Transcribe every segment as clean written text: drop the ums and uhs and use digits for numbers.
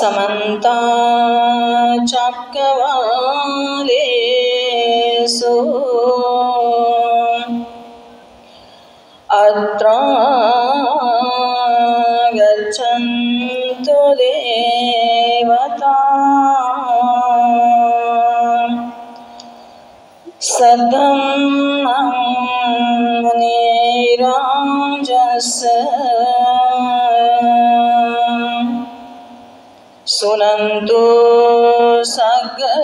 समन्ता चक्रवालेषु अत्र गच्छन्तु देवता सद्धम्मं मुनिराजस्य सुनन्तु सद्मुखदं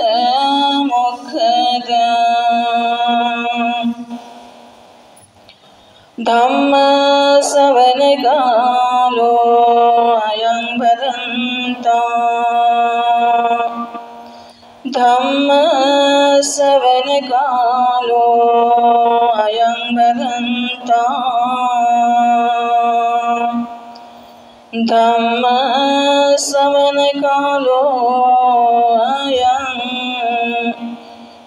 धम्मश्रवणकालो अयं भदन्ताम् धम्मश्रवणकालो अयं भदन्ताम् धम्मश्रवणकालो अयं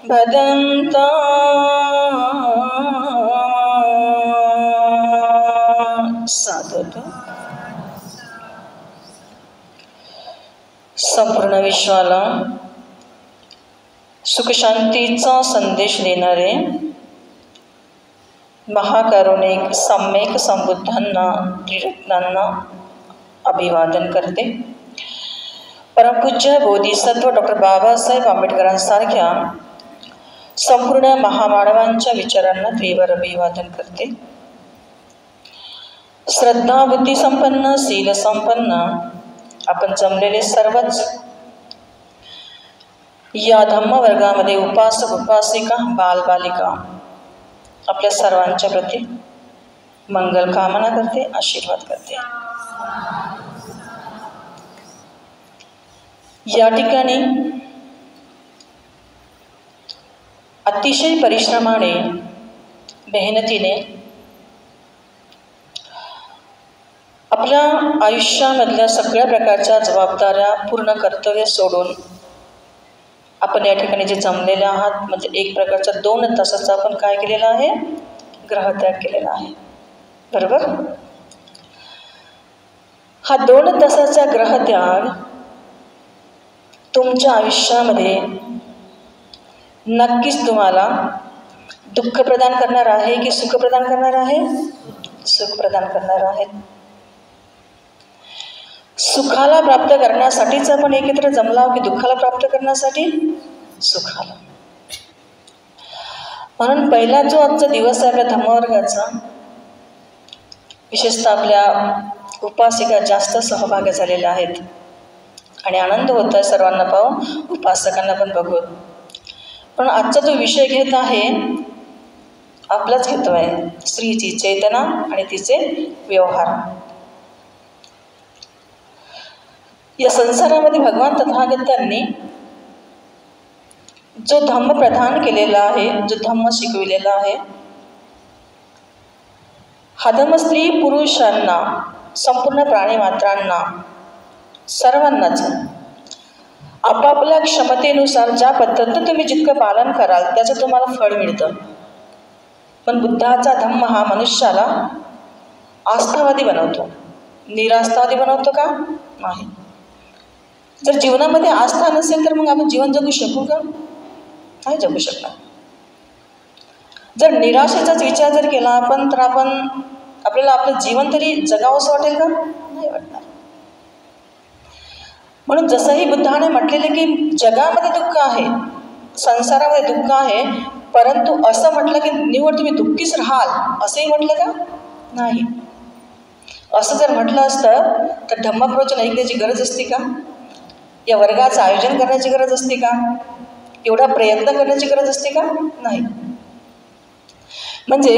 भदन्ताम्। साधुता संपूर्ण विश्वाला सुखशांतीचा संदेश देणारे महाकारुणिक सम्यक संबुद्धांना त्रिरत्नांना अभिवादन करते। परमपूज्य बोधिसत्व डॉक्टर बाबासाहेब आंबेडकरांसारख्या संपूर्ण महामानवांच्या विचारांना तीव्र अभिवादन करते। श्रद्धा बुद्धी संपन्न शील संपन्न आपण जमलेले सर्वच या धम्मवर्गामध्ये उपासक उपासिका बालबालिका आपल्या सर्वांच्या प्रती मंगल कामना करते, आशीर्वाद करते। या ठिकाणी अतिशय परिश्रमाने मेहनतीने आपल्या आयुष्यामधल्या सगळ्या प्रकारच्या जबाबदाऱ्या पूर्ण कर्तव्य सोडून आपण या ठिकाणी जे जमलेले आहात, म्हणजे एक प्रकारचा 2 तासाचा आपण काय केलेला आहे, ग्रहत्याग केलेला आहे, बरोबर। हा 2 तासाचा ग्रहत्याग तुमच्या आयुष्यामध्ये नक्कीच तुम्हाला दुःख प्रदान करणार आहे की सुख प्रदान करणार आहे? सुख प्रदान करणार आहे। सुखाला प्राप्त करण्यासाठीच आपण एकत्र जमला की दुःखाला प्राप्त करण्यासाठी? सुखाला। म्हणून पहिला जो आजचा दिवस आहे आपल्या धम्मवर्गाचा, विशेषतः आपल्या उपासिका जास्त सहभागी झालेल्या आहेत आणि आनंद होत आहे सर्वांना पाहून, उपासकांना पण बघून। पण आजचा जो विषय घेत आहे आपलाच घेतो आहे, स्त्रीची चेतना आणि तिचे व्यवहार। या संसारामध्ये भगवान तथागतांनी जो धम्म प्रदान केलेला आहे, जो धम्म शिकविलेला आहे, हा धम्म स्त्री पुरुषांना, संपूर्ण प्राणीमात्रांना, सर्वांनाच आपापल्या क्षमतेनुसार ज्या पद्धतीने तुम्ही जितकं पालन कराल त्याचं तुम्हाला फळ मिळतं। पण बुद्धाचा धम्म हा मनुष्याला आस्थावादी बनवतो, निरास्थावादी बनवतो का? नाही। जर जीवनामध्ये आस्था नसेल तर मग आपण जीवन जगू शकू का? नाही जगू शकणार। जर निराशेचाच विचार जर केला आपण तर आपल्याला आपलं जीवन तरी जगावंसं वाटेल का? नाही वाटणार। म्हणून जसंही बुद्धाने म्हटलेले की जगामध्ये दुःख आहे, संसारामध्ये दुःख आहे, परंतु असं म्हटलं की निवड तुम्ही दुःखीच राहाल असंही म्हटलं का? नाही। असं जर म्हटलं असतं तर धम्मप्रवचन ऐकण्याची गरज असते का? या वर्गाचं आयोजन करण्याची गरज असते का? एवढा प्रयत्न करण्याची गरज असते का? नाही। म्हणजे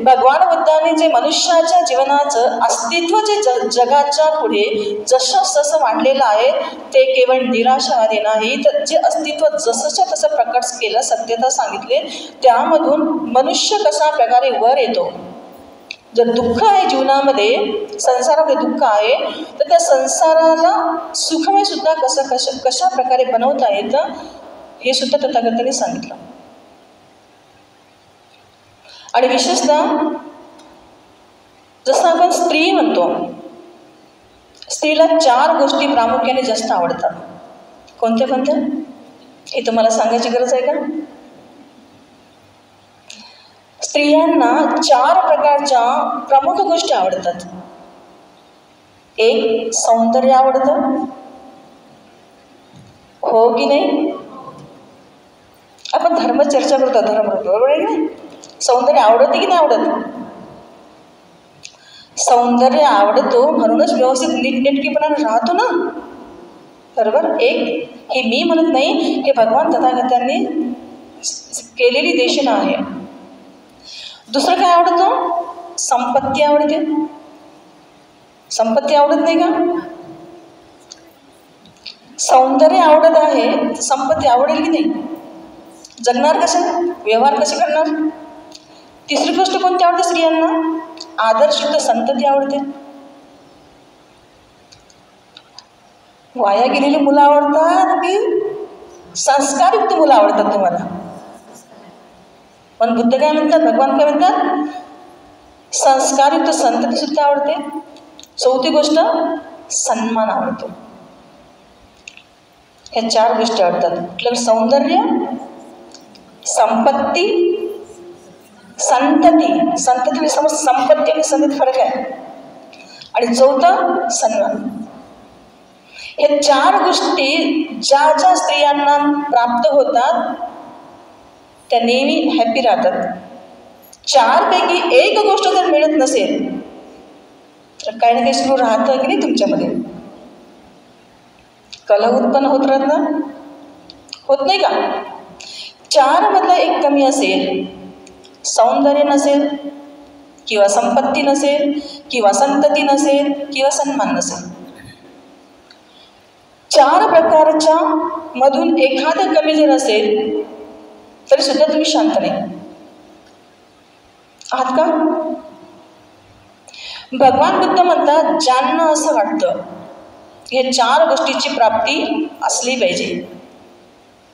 भगवान बुद्धाने जे मनुष्याच्या जीवनाचं अस्तित्व जे जगाच्या पुढे जसं मांडलेलं आहे ते केवळ निराशावादी नाही, तर जे अस्तित्व जसंच्या तसं प्रकट केलं, सत्यता सांगितले, त्यामधून मनुष्य कशा प्रकारे वर येतो। जर दुःख आहे जीवनामध्ये, संसारामध्ये दुःख आहे, तर त्या संसाराला सुखमय सुद्धा कशा प्रकारे बनवता येतं हे सुद्धा तथागतांनी सांगितलं। आणि विशेषतः जसं आपण स्त्री म्हणतो, स्त्रीला 4 गोष्टी प्रामुख्याने जास्त आवडतात. कोणत्या कोणत्या हे तुम्हाला सांगायची गरज आहे का? स्त्रियांना 4 प्रकारच्या प्रमुख गोष्टी आवडतात. एक, सौंदर्य आवडतं. हो की नाही? आपण धर्म चर्चा करतो, धर्म बरोबर आहे की? सौंदर्य आवडते की नाही आवडत? सौंदर्य आवडतो म्हणूनच व्यवस्थित नीटनेटकेपणाने राहतो ना, बरोबर. एक, हे मी म्हणत नाही, हे भगवान तथागतांनी केलेली देशना आहे. दुसरं काय आवडतं? संपत्ती आवडते. संपत्ती आवडत नाही का? सौंदर्य आवडत आहे, संपत्ती आवडेल की नाही? जगणार कसे? व्यवहार कसे करणार? तिसरी गोष्ट कोणती आवडते स्त्रियांना? आदर्शयुक्त संतती आवडते. वाया गेलेली मुलं आवडतात की संस्कारयुक्त मुलं आवडतात तुम्हाला? पण बुद्ध काय म्हणतात, भगवान काय म्हणतात? संस्कारयुक्त संतती सुद्धा आवडते. चौथी गोष्ट, सन्मान आवडतो. ह्या 4 गोष्टी आवडतात. कुठलं? सौंदर्य, संपत्ती, संतती. संतती समज संपत्ती आणि संतती फरक आहे. आणि चौथं, सन्मान. हे 4 गोष्टी ज्या ज्या स्त्रियांना प्राप्त होतात त्या नेहमी हॅपी राहतात. 4 पैकी एक गोष्ट जर मिळत नसेल तर काही ना काही सुरू राहतं की नाही तुमच्यामध्ये? कलह उत्पन्न होत राहत ना, होत नाही का? 4 मधला एक कमी असेल, सौंदर्य नसेल किंवा संपत्ती नसेल किंवा संतती नसेल किंवा सन्मान नसेल, 4 प्रकारच्या मधून एखादं कमी जर असेल तरी सुद्धा तुम्ही शांत नाही आहात का? भगवान बुद्ध म्हणतात, ज्यांना असं वाटतं हे 4 गोष्टीची प्राप्ती असली पाहिजे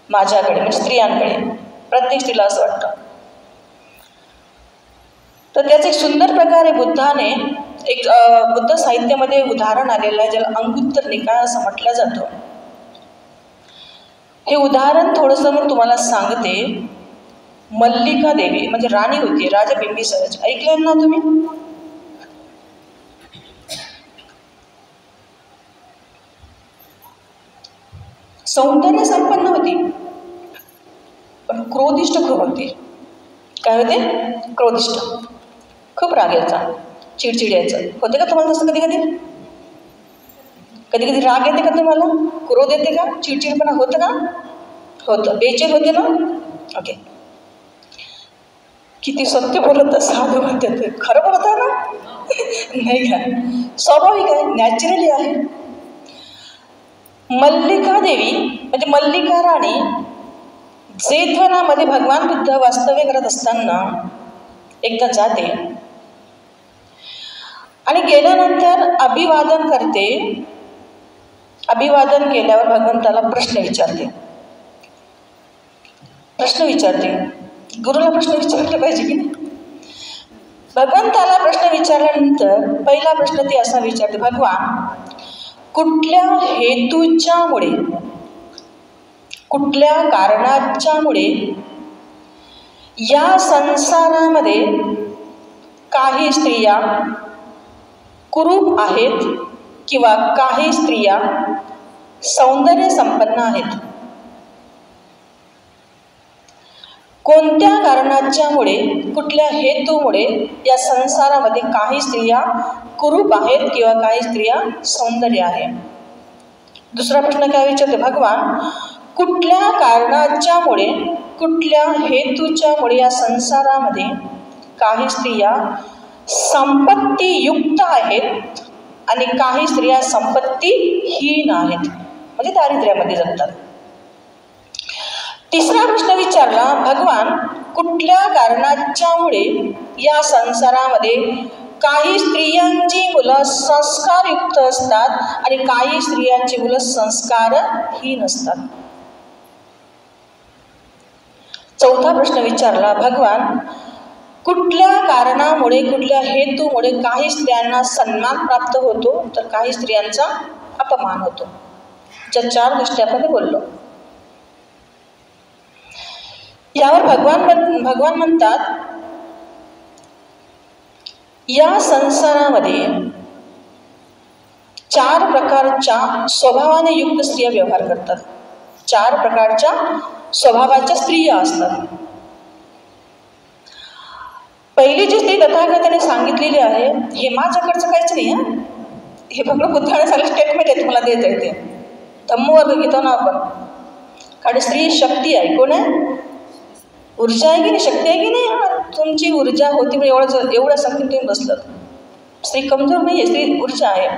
माझ्याकडे, म्हणजे स्त्रियांकडे, प्रत्येक स्त्रीला असं वाटतं, तर त्याचं एक सुंदर प्रकारे बुद्धाने एक बुद्ध साहित्यामध्ये उदाहरण आलेलं आहे, ज्याला अंगुत्तर निकाय असं म्हटलं जातं. हे उदाहरण थोडंसं मी तुम्हाला सांगते. मल्लिका देवी म्हणजे राणी होती, राजा बिंबिसाराची. ऐकलं ना तुम्ही? सौंदर्य संपन्न होती पण क्रोधिष्ट खूप होती. काय होते? क्रोधिष्ट. खूप राग यायचा, चिडचिड यायचं. होते का तुम्हाला तसं? कधी कधी कधी कधी राग येते का तुम्हाला? क्रोध येते का? चिडचिडपणा होतं का? होतं. बेचैन होते ना? ओके. किती सत्य बोलत, साधू म्हणतात, खरं बोलत आहे ना? नाही का? स्वाभाविक आहे, नॅचरली आहे. मल्लिका देवी म्हणजे मल्लिका राणी जेतवनामध्ये भगवान बुद्ध वास्तव्य करत असताना एकदा जाते आणि गेल्यानंतर अभिवादन करते. अभिवादन केल्यावर भगवंताला प्रश्न विचारते. गुरुला प्रश्न विचारले पाहिजे की नाही? भगवंताला प्रश्न विचारल्यानंतर पहिला प्रश्न ती असा विचारते, भगवान, कुठल्या हेतूच्यामुळे, कुठल्या कारणाच्यामुळे या संसारामध्ये काही स्त्रिया कुरूप आहेत किंवा काही स्त्रिया सौंदर्य संपन्न आहेत? कोणत्या कारणाच्यामुळे, कुठल्या हेतूमुळे या संसारामध्ये काही स्त्रिया कुरूप आहेत किंवा काही स्त्रिया सौंदर्य आहे? दुसरा प्रश्न काय विचारते, भगवान, कुठल्या कारणाच्यामुळे, कुठल्या हेतूच्यामुळे या संसारामध्ये काही स्त्रिया संपत्तीयुक्त आहेत आणि काही स्त्रिया संपत्तीहीन आहेत, म्हणजे दारिद्र्यामध्ये जगतात? तिसरा प्रश्न विचारला, भगवान, कुठल्या कारणाच्यामुळे या संसारामध्ये काही स्त्रियांची मुलं संस्कारयुक्त असतात आणि काही स्त्रियांची मुलं संस्कारहीन असतात? चौथा प्रश्न विचारला, भगवान, कुठल्या कारणामुळे, कुठल्या हेतूमुळे काही स्त्रियांना सन्मान प्राप्त होतो तर काही स्त्रियांचा अपमान होतो. ज्या 4 गोष्टी आपण बोललो. यावर भगवान म्हणतात, या संसारामध्ये 4 प्रकारच्या स्वभावाने युक्त स्त्रिया व्यवहार करतात. 4 प्रकारच्या स्वभावाच्या स्त्रिया असतात. पहिली जी स्त्री तथागताने सांगितलेली आहे, हे माझ्याकडचं काहीच नाही आहे, हे भगवान बुद्धाने सांगितलं स्टेटमेंट आहे, तुम्हाला देत आहे ते. धम्मवर्ग घेतो ना आपण. कारण स्त्री शक्ती आहे. कोण आहे? ऊर्जा आहे की नाही? शक्ती आहे की नाही? तुमची ऊर्जा होती पण एवढं संख्येत तुम्ही बसलं. स्त्री कमजोर नाही आहे, स्त्री ऊर्जा आहे.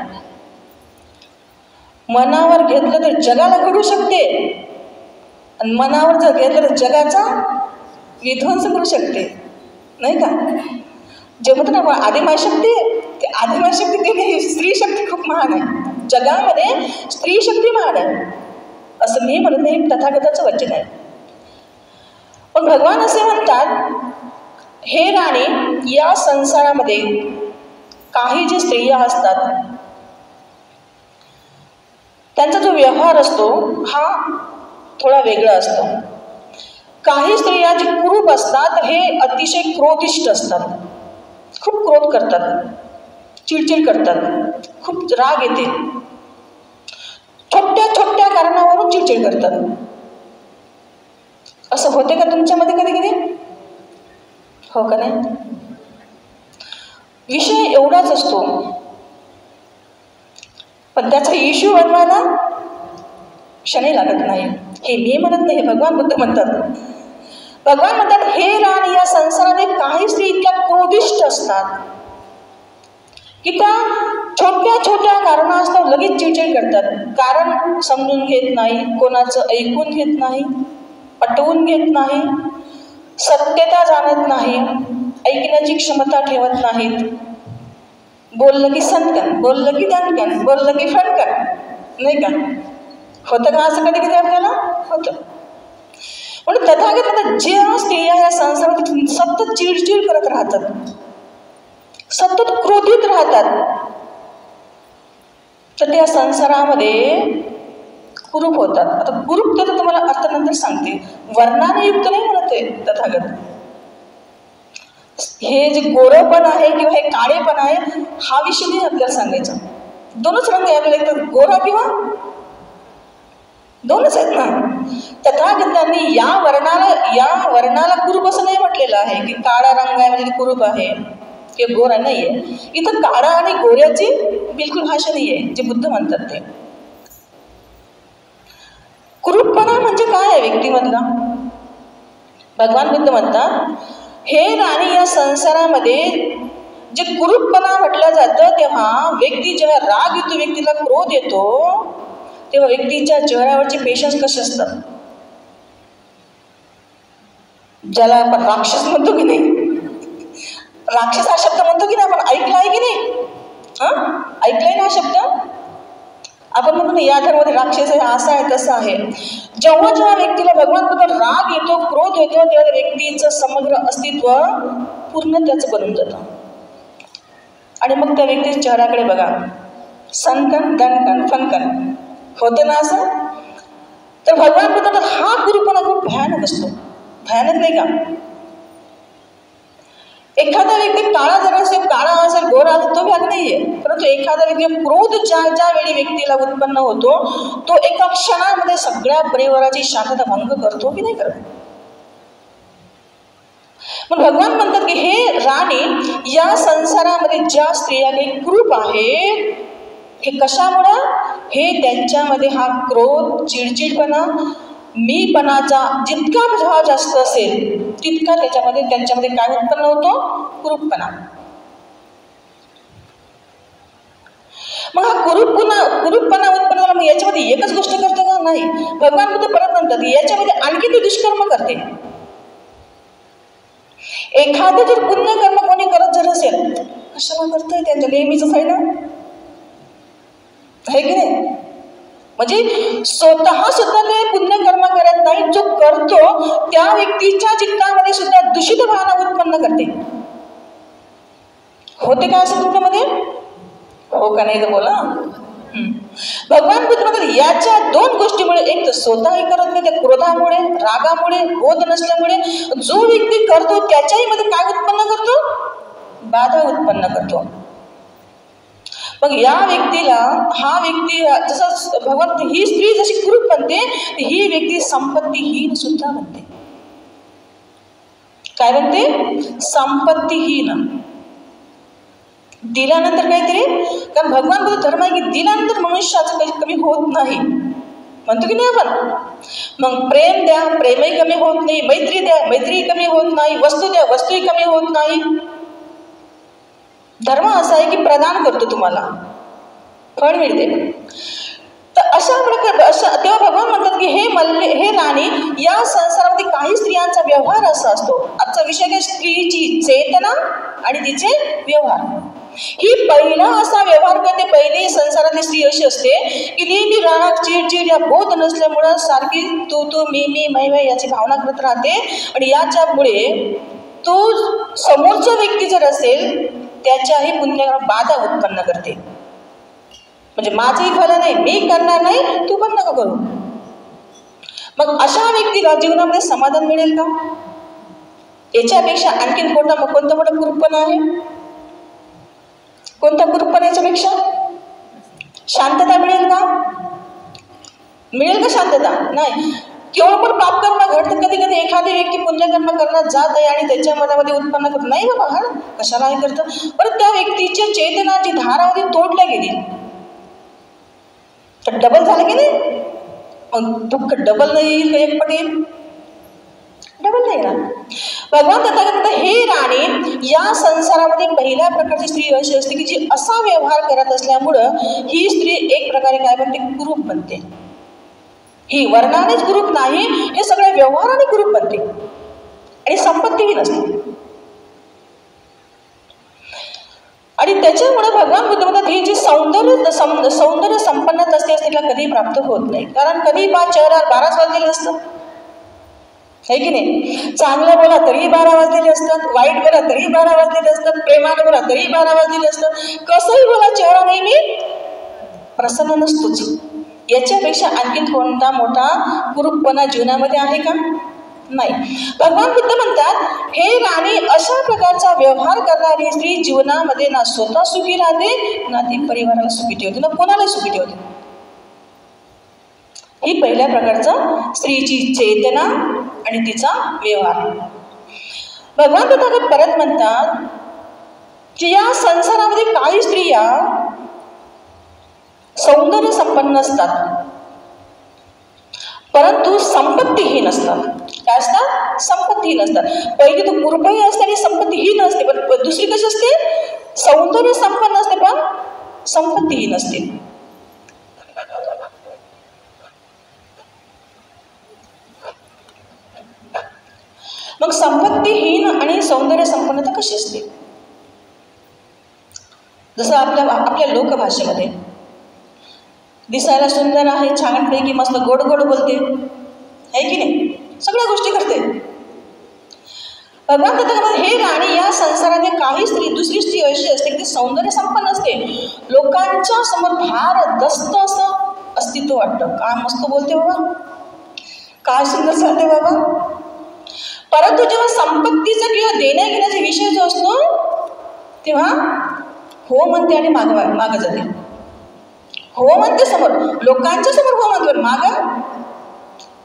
मनावर घेतलं तर जगाला घडू शकते आणि मनावर जर घेतलं तर जगाचा विध्वंस करू शकते, नाही का? जे म्हणतो ना आदिमाय शक्ती, ते आदिमाय शक्ती ते नाही, स्त्री शक्ती खूप महान आहे. जगामध्ये स्त्री शक्ती महान आहे असं मी म्हणत नाही, तथागताचं वचन आहे. पण भगवान असे म्हणतात, हे राणी, या संसारामध्ये काही जे स्त्रिया असतात त्यांचा जो व्यवहार असतो हा थोडा वेगळा असतो. काही स्त्रिया जे कुरूप असतात हे अतिशय क्रोधिष्ठ असतात. खूप क्रोध करतात, चिडचिड करतात, खूप राग येते, छोट्या छोट्या कारणावरून चिडचिड करतात. असं होते का तुमच्यामध्ये कधी कधी? हो का नाही? विषय एवढाच असतो पण त्याचा इश्यू बनवायला क्षणी लागत नाही. हे मी म्हणत नाही, हे भगवान बुद्ध म्हणतात. भगवान म्हणतात, हे राणी, या संसारात काही स्त्री इतक्या क्रोधिष्ठ असतात की त्या छोट्या छोट्या कारणास्तव लगेच चिडचिड करतात. कारण समजून घेत नाही, कोणाचं ऐकून घेत नाही, पटवून घेत नाही, सत्यता जाणत नाही, ऐकण्याची क्षमता ठेवत नाहीत. बोललं की सनकन, बोललं की दणकन, बोललं की फणकन, नाही का? होतं का असं कधी कधी आपल्याला? होतं. म्हणून तथागत ज्या स्त्रिया या संसारात सतत चिडचिड करत राहतात, सतत क्रोधित राहतात, तर त्या संसारामध्ये कुरूप होतात. आता कुरूप तर तुम्हाला अर्थ नंतर सांगते, वर्णाने युक्त नाही म्हणत आहे तथागत. हे जे गोरपण आहे किंवा हे काळेपण आहे हा विषय नाही आपल्याला सांगायचा. दोनच रंग आहे आपल्याला, एक तर गोरा किंवा दोनच आहेत ना. तथागतांनी या वर्णाला कुरूप असं नाही म्हटलेलं आहे की काळा रंग आहे म्हणजे कुरूप आहे किंवा गोरा नाही आहे. इथं काळा आणि गोऱ्याची बिलकुल भाषा नाही आहे जे बुद्ध म्हणतात ते. कुरूपपणा म्हणजे काय आहे व्यक्तीमधला? भगवान बुद्ध म्हणतात, हे राणी, या संसारामध्ये जे कुरूपपणा म्हटलं जातं तेव्हा व्यक्ती जेव्हा राग येतो, व्यक्तीला क्रोध येतो, तेव्हा व्यक्तीच्या चेहऱ्यावरचे पेशन्स कसे असतात? ज्याला आपण राक्षस म्हणतो की नाही, राक्षस हा शब्द म्हणतो की नाही आपण, ऐकला आहे की नाही? ऐकलाय ना हा शब्द? आपण म्हणतो ना या धर्मामध्ये राक्षस आहे, असा आहे, तसं आहे. जेव्हा जेव्हा व्यक्तीला भगवान राग येतो, क्रोध येतो, तेव्हा व्यक्तीचं समग्र अस्तित्व पूर्ण त्याचं बनून जातं. आणि मग त्या व्यक्तीच्या चेहऱ्याकडे बघा, सनकन, दणकन, फनकन, होतं ना असं? तर भगवान म्हणतात हा कुरूपणा खूप भयानक असतो. भयानक नाही का? एखादा व्यक्ती काळा जर असेल, काळा असेल, गोरा असेल, तो भाग नाहीये. परंतु एखादा व्यक्ती क्रोध ज्या वेळी व्यक्तीला उत्पन्न होतो तो एका क्षणामध्ये सगळ्या परिवाराची शांतता भंग करतो की नाही करत? पण भगवान म्हणतात की हे राणी, या संसारामध्ये ज्या स्त्रिया काही कुरूप आहेत, हे कशामुळे? हे त्यांच्यामध्ये हा क्रोध, चिडचिडपणा, मीपणाचा जितका भाव जास्त असेल तितका त्यांच्यामध्ये काय उत्पन्न होतो? कुरूपपणा. मग हा कुरूपपणा उत्पन्न झाला, मग याच्यामध्ये एकच गोष्ट करते का? नाही. भगवान बुद्ध परत म्हणतात याच्यामध्ये आणखी ते दुष्कर्म करते. एखादं जर पुण्यकर्म कोणी करत जर असेल, कशाला करतंय? त्यांच्या नेहमीच आहे ना, आहे की नाही? म्हणजे स्वतः सुद्धा ते पुण्यकर्म करत नाही, जो करतो त्या व्यक्तीच्या चित्तामध्ये सुद्धा दूषित भावना उत्पन्न करते. होते का असं तुमच्यामध्ये? हो का नाही तर बोला. भगवान बुद्ध म्हणतात याच्या दोन गोष्टीमुळे, एक तर स्वतःही करत नाही, त्या क्रोधामुळे, रागामुळे, बोध नसल्यामुळे जो व्यक्ती करतो त्याच्याही मध्ये काय उत्पन्न करतो? बाधा उत्पन्न करतो. मग या व्यक्तीला, हा व्यक्ती जसं भगवान, ही स्त्री जशी कुरूप बनते, ही व्यक्ती संपत्तीहीन सुद्धा बनते. काय बनते? संपत्तीहीन. दिल्यानंतर काहीतरी, कारण भगवान बुद्ध धर्म आहे की दिल्यानंतर मनुष्याचं काही कमी होत नाही, म्हणतो की नाही आपण. मग प्रेम द्या, प्रेमही कमी होत नाही. मैत्री द्या, मैत्रीही कमी होत नाही. वस्तू द्या, वस्तूही कमी होत नाही. धर्म असा आहे की प्रदान करतो, तुम्हाला फळ मिळते. तर अशा प्रकारे तेव्हा भगवान म्हणतात की हे राणी, या संसारामध्ये काही स्त्रियांचा व्यवहार असा असतो. आजचा विषय काय? स्त्रीची चेतना आणि तिचे व्यवहार. ही पहिला असा व्यवहार करते. पहिली संसारातली स्त्री अशी असते की नेहमी राग, चिडचिड या बोध नसल्यामुळं सारखी तू मी मै याची भावना करत राहते. आणि याच्यामुळे तो समोरचा व्यक्ती जर असेल त्याच्याही पुण्याला बाधा उत्पन्न करते. म्हणजे माझंही खरं नाही, मी करणार नाही, तू पण नका करू. मग अशा व्यक्तीला जीवनामध्ये समाधान मिळेल का? याच्यापेक्षा आणखीन कोणतं मोठं कुरूपणा आहे? कोणता कुरूपणा याच्यापेक्षा? शांतता मिळेल का? मिळेल का शांतता? नाही. केवळ पण पापकर्म घडतं. कधी कधी एखादी व्यक्ती पुण्यकर्म करण्यात जात आहे आणि त्याच्या मनामध्ये उत्पन्न करत नाही, बाबा हा कशाला हे करतं. परत त्या व्यक्तीच्या चेतनाची धारावधी तोडल्या गेली तर डबल झालं की नाही? मग दुःख डबल नाही येईल का? एक पटेल डबल नाही ना. भगवान तथागत हे राणी, या संसारामध्ये पहिल्या प्रकारची स्त्री अशी असते की जी असा व्यवहार करत असल्यामुळं ही स्त्री एक प्रकारे काय बनते? कुरूप बनते. ही वर्णानेच कुरूप नाही, हे सगळ्या व्यवहाराने कुरूप बनते आणि संपत्तीही नसते. आणि त्याच्यामुळे भगवान बुद्ध म्हणतात ही जी सौंदर्य संपन्नता असते तिला कधी प्राप्त होत नाही. कारण कधी चेहरा 12 वाजलेले असतं, है की नाही? चांगलं बोला तरी 12 वाजलेले असतात, वाईट बोला तरी 12 वाजलेले असतात, प्रेमाने बोला तरी 12 वाजलेले असतात. कसंही बोला चेहरा नेहमी प्रसन्न नसतोच. याच्यापेक्षा आणखीन कोणता मोठा कुरूपपणा जीवनामध्ये आहे का? नाही. भगवान बुद्ध म्हणतात हे राणी, अशा प्रकारचा व्यवहार करणारी स्त्री जीवनामध्ये ना स्वतः सुखी राहते, ना ती परिवाराला सुखी ठेवते, ना कोणाला सुखी ठेवते. ही पहिल्या प्रकारचा स्त्रीची चेतना आणि तिचा व्यवहार. भगवान तथागत परत म्हणतात की या संसारामध्ये काही स्त्रिया सौंदर्य संपन्न असतात परंतु संपत्तीहीन असतात. काय असतात? संपत्तीहीन असतात. पहिली तर कुरूपही असते आणि संपत्तीहीन असते, पण दुसरी कशी असते? सौंदर्य संपन्न असते पण संपत्तीहीन असते. मग संपत्तीहीन आणि सौंदर्य संपन्नता कशी असते? जसं आपल्या लोकभाषेमध्ये दिसायला सुंदर आहे, छानपैकी मस्त गोड गोड बोलते, आहे की नाही? सगळ्या गोष्टी करते. भगवान तथागत हे राणी, या संसाराने काही स्त्री, दुसरी स्त्री अशी असते की ती सौंदर्य संपन्न असते, लोकांच्या समोर भारदस्त असं अस्तित्व वाटतं. काय मस्त बोलते बाबा, काय सुंदर चालते बाबा. परंतु जेव्हा संपत्तीचा किंवा देण्या घेण्याचा विषय जो असतो तेव्हा हो म्हणते आणि मागं जाते. हो म्हणते समोर, लोकांच्या समोर हो म्हणते, मागं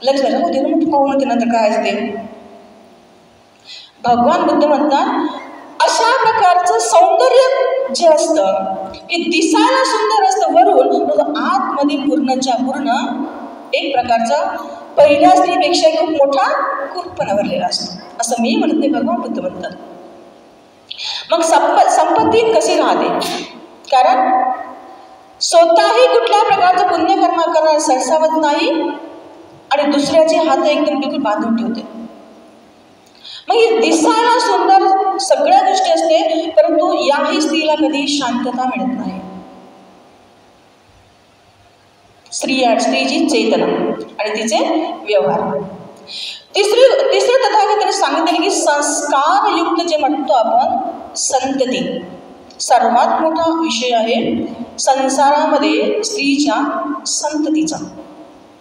लक्ष्मी होते ना, मग पाहू म्हणते नंतर काय असते. भगवान बुद्ध म्हणतात अशा प्रकारचं सौंदर्य जे असतं की दिसायला सुंदर असतं वरून, आतमध्ये पूर्णच्या पूर्ण एक प्रकारचा पहिल्या स्त्रीपेक्षा खूप मोठा कुरूपणा भरलेला असतो, असं मी म्हणत नाही, भगवान बुद्ध म्हणतात. मग संपत्ती कशी राहते? कारण स्वतःही कुठल्या प्रकारचं पुण्यकर्म करणार सरसावत नाही आणि दुसऱ्याचे हात एकदम बिलकुल बांधून ठेवते. मग ही दिसायला सुंदर सगळ्या गोष्टी असते परंतु याही स्त्रीला कधी शांतता मिळत नाही. स्त्रीची चेतना आणि तिचे व्यवहार. तिसरं तथागताने सांगितले की संस्कारयुक्त जे म्हणतो आपण संतती, सर्वात मोठा विषय आहे संसारामध्ये स्त्रीच्या संततीचा.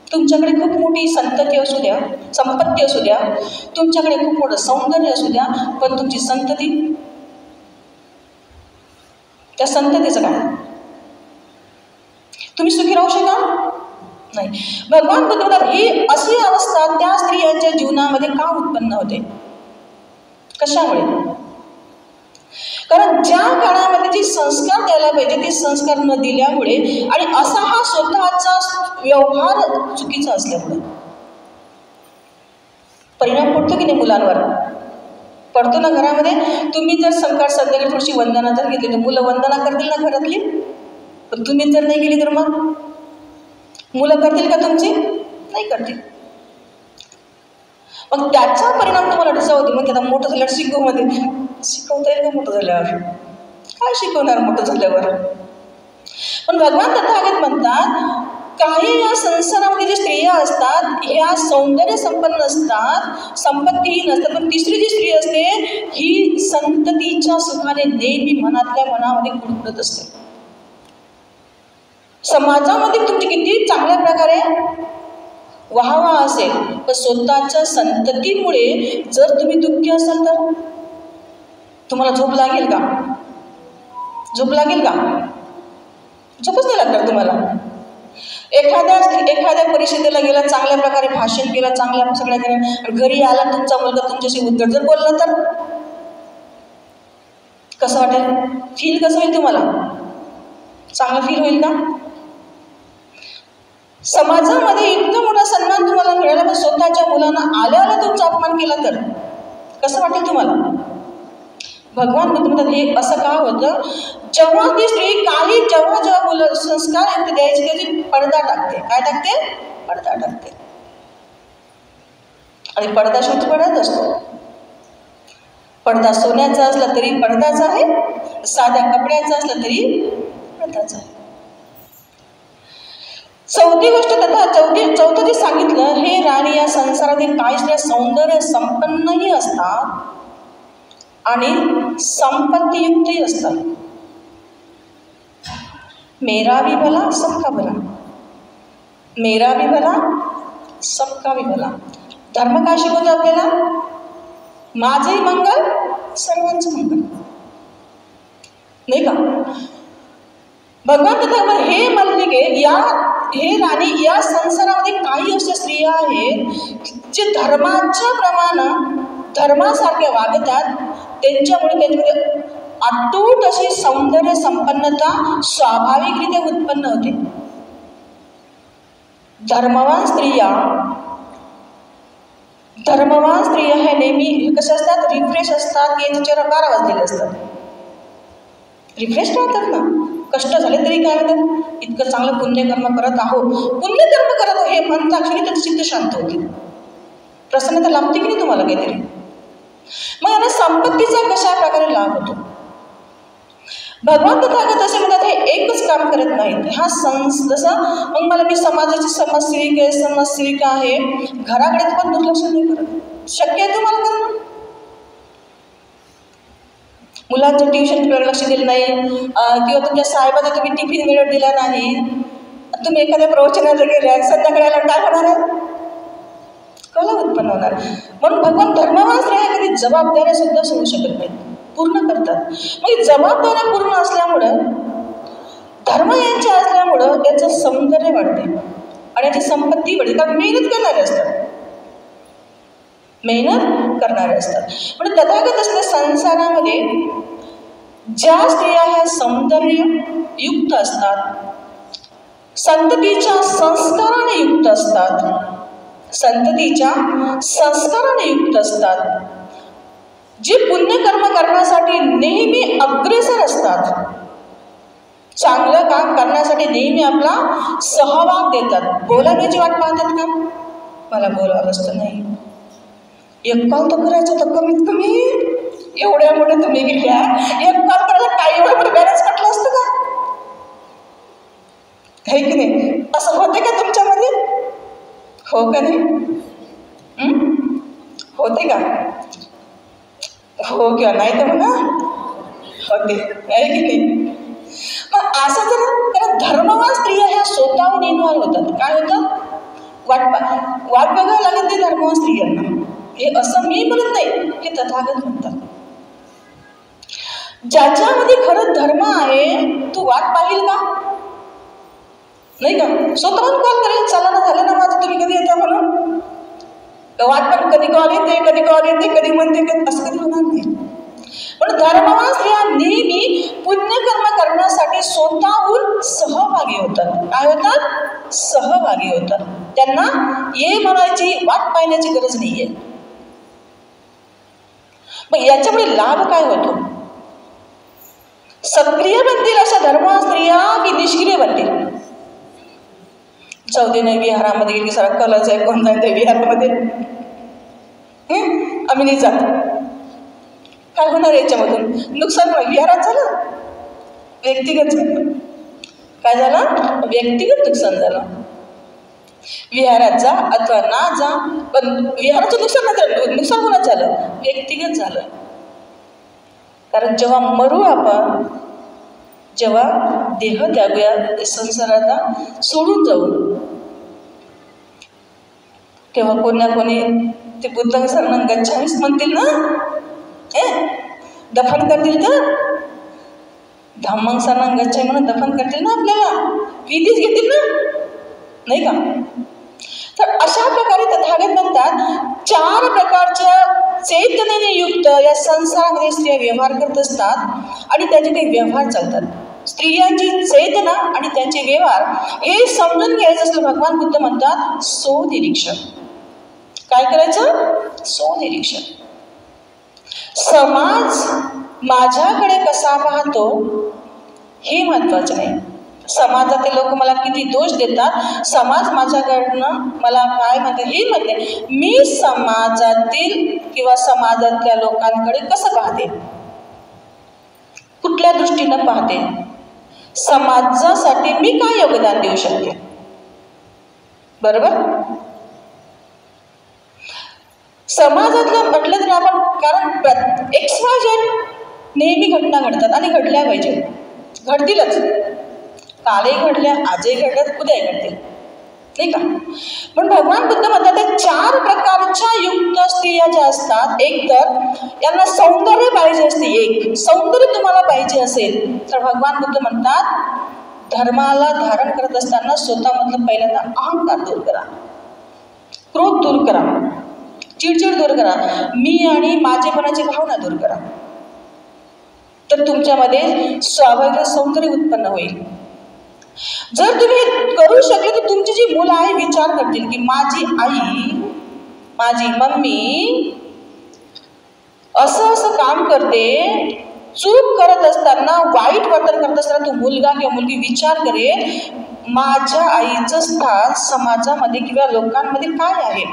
तुमच्याकडे खूप मोठी संतती असू द्या, संपत्ती असू द्या, तुमच्याकडे खूप मोठं सौंदर्य असू द्या, पण तुमची संतती, त्या संततीचं काय? तुम्ही सुखी राहू शकाल नाही. भगवान बुद्ध म्हणतात ही अशी अवस्था त्या स्त्रियांच्या जीवनामध्ये का उत्पन्न होते? कशामुळे? कारण ज्या काळामध्ये जे संस्कार द्यायला पाहिजे ते संस्कार न दिल्यामुळे आणि असा हा स्वतःचा व्यवहार चुकीचा असल्यामुळे परिणाम पडतो की नाही मुलांवर? पडतो ना. घरामध्ये तुम्ही जर संध्याकाळी थोडीशी वंदना जर घेतली तर मुलं वंदना करतील ना घरातली, पण तुम्ही जर नाही केली तर मग मुलं करतील का तुमची? नाही करतील. मग त्याचा परिणाम तुम्हाला कसा होतो? मग आता मोठं झाल्यावर शिकवता येईल का? मोठं झाल्यावर काय शिकवणार मोठं झाल्यावर? पण भगवान तथागत म्हणतात काही या संसारामध्ये जे स्त्रिया असतात ह्या सौंदर्य संपन्न असतात, संपत्तीहीन असतात, पण तिसरी जी स्त्री असते ही संततीच्या सुखाने नेहमी मनातल्या मनामध्ये कुडकुडत असते. समाजामध्ये तुमची किती चांगल्या प्रकारे वाहवा असेल, पण स्वतःच्या संततीमुळे जर तुम्ही दुःखी असाल तर तुम्हाला झोप लागेल का? झोप लागेल का? झोपच नाही लागणार तुम्हाला. एखाद्या परिषदेला गेला, चांगल्या प्रकारे भाषण केलं, चांगल्या सगळ्या केलं, घरी आला तुमचा मुलगा तुमच्याशी उद्धट जर बोलला तर कसं वाटेल? फील कसं होईल तुम्हाला? चांगलं फील होईल का? समाजामध्ये इतका मोठा सन्मान तुम्हाला मिळाला, पण स्वतःच्या मुलांना आल्याला तुमचा अपमान केला तर कसं वाटेल तुम्हाला? भगवान बुद्ध म्हणतात हे असं का होतं? जेव्हा ती स्त्री जेव्हा मुलं संस्कार युक्त द्यायची त्याची पडदा टाकते. काय टाकते? पडदा टाकते. आणि पडदा शेवटी पडत असतो. पडदा सोन्याचा असला तरी पडदाच आहे, साध्या कपड्याचा असला तरी पडदाच आहे. चौथं जे सांगितलं, हे राणी या संसारातील काही स्त्रिया सौंदर्य संपन्नही असतात आणि संपत्तीयुक्तही असतात. मेरा भी भला सबका भला, मेरा भी भला सबका भी भला. धर्म काय शिकवतो आपल्याला? माझंही मंगल सर्वांचं मंगल, नाही का? भगवान तथागत हे मल्लिके हे राणी या संसारामध्ये काही अशा स्त्रिया आहेत जे धर्मासारख्या वागतात. त्यांच्यामध्ये अतूट अशी सौंदर्य संपन्नता स्वाभाविकरित्या उत्पन्न होते. धर्मवान स्त्रिया हे नेहमी कशा असतात? रिफ्रेश असतात की यांच्या चेहरा 12 वाजलेले असतात. रिफ्रेश राहतात ना. कष्ट झाले तरी काय म्हणतात? इतकं चांगलं पुण्यकर्म करत आहो हे म्हणता क्षणी त्याचं चित्त शांत होते, प्रसन्नता लाभते की नाही तुम्हाला काहीतरी? मग यांना संपत्तीचा कशा प्रकारे लाभ होतो? भगवान तथागत असे म्हणतात हे एकच काम करत नाहीत. जसं मग मला मी समाजाची समाजसेविका आहे, घराकडे पण दुर्लक्ष नाही करत. शक्य आहे तुम्हाला करणं? मुलांचं ट्युशनकडे लक्ष दिलं नाही किंवा तुमच्या साहेबांना तुम्ही टिफिन वेळेवर दिला नाही, तुम्ही एखाद्या प्रवचनाला गेल्या, संध्याकाळी आला काय होणार आहे? कला उत्पन्न होणार. म्हणून भगवान धर्मवान स्त्रिया कधी जबाबदाऱ्या सुद्धा सोडू शकत नाहीत, पूर्ण करतात. मग जबाबदाऱ्या पूर्ण असल्यामुळं, धर्म यांच्या असल्यामुळं याचं सौंदर्य वाढते आणि याची संपत्ती वाढते. कारण मेहनत करणारे असतात. पण तथागत असल्या संसारामध्ये ज्या स्त्रिया ह्या सौंदर्य युक्त असतात, संततीच्या संस्काराने युक्त असतात, जे पुण्यकर्म करण्यासाठी नेहमी अग्रेसर असतात, चांगलं काम करण्यासाठी नेहमी आपला सहभाग देतात. बोलायची वाट पाहतात का? मला बोलावं असतं नाही, एक कॉल तर करायचं तर कमीत कमी एवढ्या मोठ्या तुम्ही गेल्या, एक कॉल करायला काही एवढं मोठं बॅलन्स कटलं असतं का? आहे की नाही? असं होते का हो का नाही? होते का? हो किंवा नाही तर म्हणा होते, आहे की नाही? मग असं जर त्याला धर्मवान स्त्रिया ह्या स्वतःहून इन्व्हॉल्व होतात. काय होतात? वाट बघावं लागत नाही धर्मवान स्त्रियांना. हे असं मी म्हणत नाही, हे तथागत म्हणतात. ज्याच्यामध्ये खरं धर्म आहे तू वाट पाहिल का? नाही का? स्वतःहून कॉल करेल, चला ना, झालं ना माझं, तुम्ही कधी येता म्हणून. वाट पण कधी कॉल येते, कधी कॉल येते, कधी म्हणते, असं कधी होणार नाही. पण धर्मवान स्त्रिया नेहमी पुण्यकर्म करण्यासाठी स्वतःहून सहभागी होतात. काय होतात? सहभागी होतात. त्यांना ये म्हणायची, वाट पाहण्याची गरज नाहीये. मग याच्यामुळे लाभ काय होतो? सक्रिय बनतील अशा धर्मवान स्त्रिया की निष्क्रिय बनतील? चौधरी नाही विहारामध्ये गेली, सारा कलच आहे, कोण नाही त्या विहारामध्ये, आम्ही नाही जात. काय होणार याच्यामधून? नुकसान विहारात झालं, व्यक्तिगत झालं. काय झालं? व्यक्तिगत नुकसान झालं. विहारात जा अथवा ना जा, पण विहाराचं नुकसान नाही झालं. नुकसान कोणाच झालं? व्यक्तिगत झालं. कारण जेव्हा मरू आपण, जेव्हा देह त्यागूया, संसाराला सोडून जाऊ, तेव्हा कोणी ना कोणी ते बुद्धं शरणं गच्छामीच म्हणतील ना, दफन करतील तर. धम्मं शरणं गच्छामी म्हणून दफन करतील ना आपल्याला, विधीच घेतील ना, नाही का? तर अशा प्रकारे तथागत म्हणतात 4 प्रकारच्या चेतनेने युक्त या संसारामध्ये स्त्रिया व्यवहार करत असतात आणि त्याचे काही व्यवहार चालतात. स्त्रियांची चेतना आणि त्यांचे व्यवहार हे समजून घ्यायचं असलं भगवान बुद्ध म्हणतात स्वनिरीक्षण. काय करायचं? स्वनिरीक्षण. समाज माझ्याकडे कसा पाहतो हे महत्वाचं नाही. समाजातील लोक मला किती दोष देतात, समाज माझ्याकडनं मला काय म्हणते हे म्हणते, मी समाजातील किंवा समाजातल्या लोकांकडे कसं पाहते, कुठल्या दृष्टीनं पाहते, समाजासाठी मी काय योगदान देऊ शकते. बरोबर? समाजातलं म्हटलं तर आपण, कारण XYZ नेहमी घटना घडतात आणि घडल्या पाहिजे, घडतीलच. कालही घडल्या, आजही घडल्यात, उद्याही घडतील, नाही का? पण भगवान बुद्ध म्हणतात त्या 4 प्रकारच्या युक्त स्त्रिया ज्या असतात, एक तर यांना सौंदर्य पाहिजे असते. एक सौंदर्य तुम्हाला पाहिजे असेल तर भगवान बुद्ध म्हणतात धर्माला धारण करत असताना स्वतःमधलं पहिल्यांदा अहंकार दूर करा, क्रोध दूर करा, चिडचिड दूर करा, मी आणि माझेपणाची भावना दूर करा. तर तुमच्यामध्ये स्वाभाविक सौंदर्य उत्पन्न होईल. जर तुम्ही करू शकले तर तुमची जी मुलं आहे विचार करतील की माझी आई, माझी मम्मी असं असं काम करते, चूक करत असताना, वाईट वर्तन करत असताना तो मुलगा किंवा मुलगी विचार करेल माझ्या आईचं स्थान समाजामध्ये किंवा लोकांमध्ये काय आहे.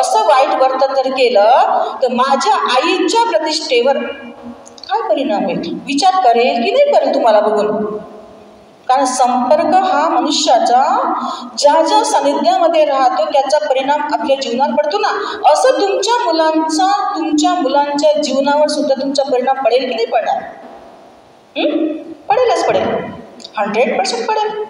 असं वाईट वर्तन जर केलं तर माझ्या आईच्या प्रतिष्ठेवर काय परिणाम होईल, विचार करेल की नाही करेल तुम्हाला बघून. कारण संपर्क हा मनुष्याचा ज्या ज्या सानिध्यामध्ये राहतो त्याचा परिणाम आपल्या जीवनावर पडतो ना. असं तुमच्या मुलांचा, तुमच्या मुलांच्या जीवनावर सुद्धा तुमचा परिणाम पडेल की नाही पडणार? पडेलच पडेल, 100% पडेल.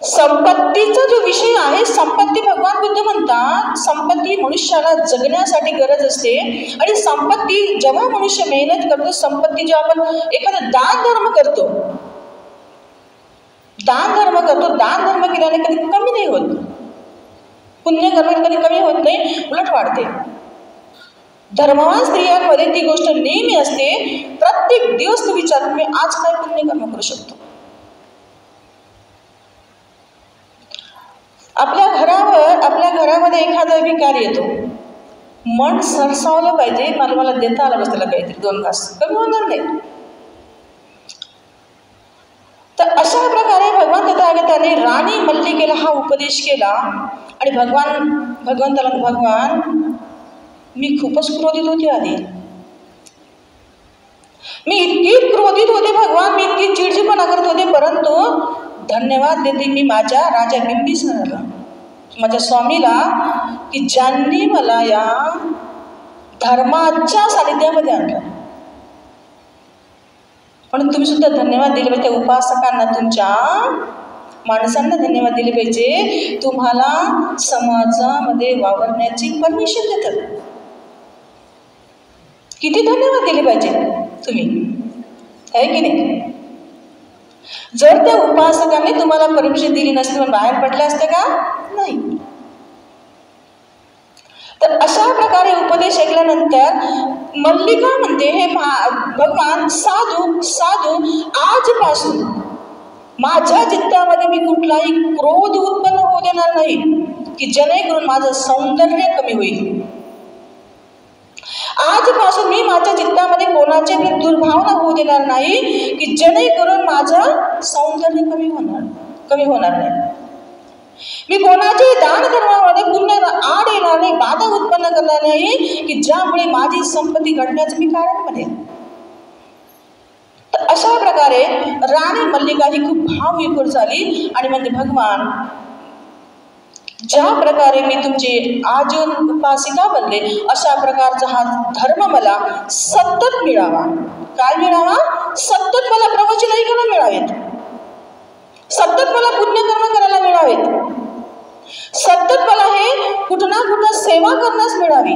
संपत्तीचा जो विषय आहे, संपत्ती भगवान बुद्ध म्हणतात संपत्ती मनुष्याला जगण्यासाठी गरज असते. आणि संपत्ती जेव्हा मनुष्य मेहनत करतो, संपत्ती जेव्हा आपण एखादा दान धर्म करतो, दान धर्म केल्याने कधी कमी नाही होत, पुण्यकर्म कधी कमी होत नाही, उलट वाढते. धर्मवान स्त्रियांमध्ये ती गोष्ट नेहमी असते. प्रत्येक दिवस तू विचार, मी आज काय पुण्यकर्म करू शकतो. आपल्या घरामध्ये एखादा भिकारी येतो, मन सरसावलं पाहिजे, मला देता आलं बसला काहीतरी 2 घास, कमी होणार नाही. तर अशा प्रकारे भगवान तथागताने राणी मल्लिकेला हा उपदेश केला. आणि भगवंताला भगवान मी खूपच क्रोधित होते आधी, मी इतकी क्रोधित होते भगवान, मी इतकी चिडचिडपणा करत होते, परंतु धन्यवाद देते मी माझ्या राजा बिंबिसाराला, माझ्या स्वामीला, की ज्यांनी मला या धर्माच्या सानिध्यामध्ये आणलं. म्हणून तुम्ही सुद्धा धन्यवाद दिले पाहिजे त्या उपासकांना, तुमच्या माणसांना धन्यवाद दिले पाहिजे. तुम्हाला समाजामध्ये वावरण्याची परमिशन देतात. किती धन्यवाद दिले पाहिजे तुम्ही, आहे की नाही? जर त्या उपासकांनी तुम्हाला परमिशन दिली नसती पण बाहेर पडले असते का? नाही. तर अशा प्रकारे उपदेश ऐकल्यानंतर मल्लिका म्हणते, हे भगवान साधू साधू आजपासून माझ्या चित्तामध्ये मी कुठलाही क्रोध उत्पन्न होऊ देणार नाही, की जेणेकरून माझं सौंदर्य कमी होईल. आजपासून मी माझ्या चित्तामध्ये कोणाचे दुर्भावना होऊ देणार नाही, की जेणेकरून माझं सौंदर्य कमी होणार नाही. मी कोणाचे दान धर्मामध्ये पुन्हा आड येणार नाही, बाधा उत्पन्न करणार नाही, की ज्यामुळे माझी संपत्ती घडण्याचं मी कारण बनेल. तर अशा प्रकारे राणी मल्लिका ही खूप भावविभोर झाली आणि म्हणजे भगवान, ज्या प्रकारे मी तुमची आजीवन उपासिका बनले, अशा प्रकारचा हा धर्म मला सतत मिळावा. काय मिळावा? सतत मला प्रवचन ऐकायला मिळावेत, सतत मला पुण्यकर्म करायला मिळावेत, सतत मला हे कुठं ना कुठं सेवा करण्यास मिळावी.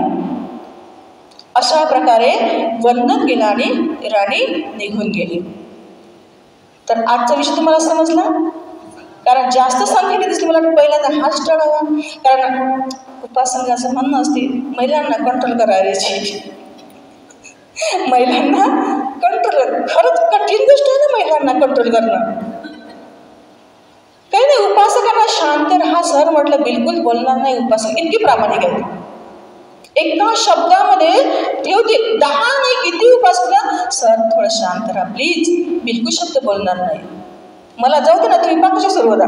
अशा प्रकारे वर्णन केलं आणि राणी निघून गेली. तर आजचा विषय तुम्हाला समजला? कारण जास्त संख्येने दिसली मला पहिल्यांदा हाच टळावा. कारण उपासकाचं म्हणणं असते महिलांना कंट्रोल करायची, महिलांना कंट्रोल, खरंच कठीण गोष्ट आहे ना महिलांना कंट्रोल करणं. काही नाही, उपासकांना शांत राहा सर म्हटलं बिलकुल बोलणार नाही. उपासक इतकी प्रामाणिक आहे, एका शब्दामध्ये ठेवते. 10 नाही किती उपासक, सर थोडं शांत राहा प्लीज, बिलकुल शब्द बोलणार नाही. मला जाऊ दे ना, तुम्ही पाकशा सुरू होता,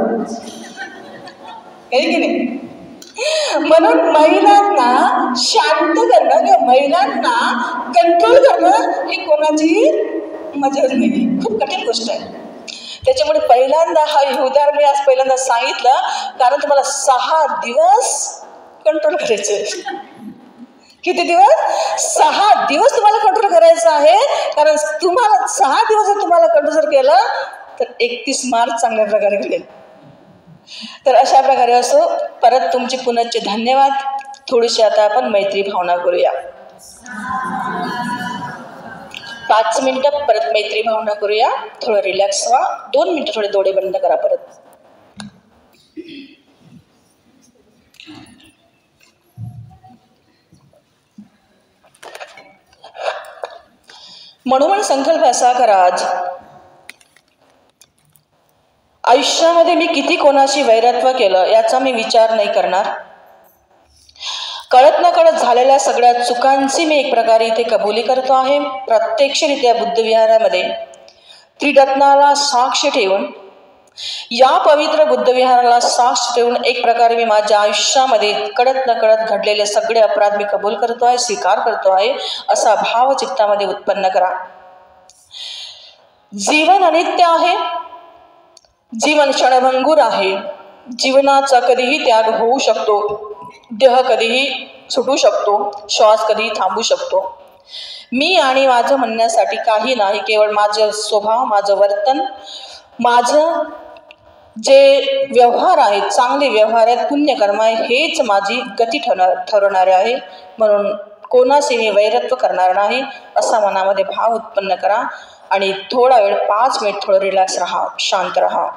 आहे की नाही? म्हणून महिलांना शांत करणं किंवा महिलांना कंट्रोल करणं ही कोणाची मजाच नाही, खूप कठीण गोष्ट आहे. त्याच्यामुळे पहिल्यांदा हा उदाहरण मी आज पहिल्यांदा सांगितलं, कारण तुम्हाला 6 दिवस कंट्रोल करायचे. किती दिवस? 6 दिवस तुम्हाला कंट्रोल करायचं आहे. कारण तुम्हाला 6 दिवस जर तुम्हाला कंट्रोल जर केलं तर 31 मार्च चांगल्या प्रकारे घडेल. तर अशा प्रकारे असो. परत तुमचे पुनश्च धन्यवाद. थोडीशी आता आपण मैत्री भावना करूया. 5 मिनिटं परत मैत्री भावना करूया. थोडं रिलॅक्स व्हा. 2 मिनिटं थोडे डोळे बंद करा परत. म्हणून संकल्प असा करा, आज आयुष्यामध्ये मी किती कोणाशी वैरत्व केलं याचा मी विचार नाही करणार. कळत न कळत झालेल्या सगळ्या चुकांची मी एक प्रकारे इथे कबुली करतो आहे. प्रत्यक्षरित्या बुद्धविहारामध्ये त्रिरत्नाला साक्ष ठेवून, या पवित्र बुद्धविहाराला साक्ष ठेवून एक प्रकारे मी माझ्या आयुष्यामध्ये कळत न कळत घडलेले सगळे अपराध मी कबूल करतो आहे, स्वीकार करतो आहे, असा भाव चित्तामध्ये उत्पन्न करा. जीवन अनित्य आहे, जीवन क्षणभंगूर आहे. जीवनाचा कधीही त्याग होऊ शकतो, देह कधीही सुटू शकतो, श्वास कधीही थांबू शकतो. मी आणि माझं म्हणण्यासाठी काही नाही, केवळ माझं स्वभाव, माझं वर्तन, माझं जे व्यवहार आहेत, चांगले व्यवहार आहेत, पुण्यकर्म आहे, हेच माझी गती ठरवणारे आहे. म्हणून कोणाशी मी वैरत्व करणार नाही असा मनामध्ये भाव उत्पन्न करा आणि थोडा वेळ 5 मिनिट थोडं रिलॅक्स राहा, शांत राहा.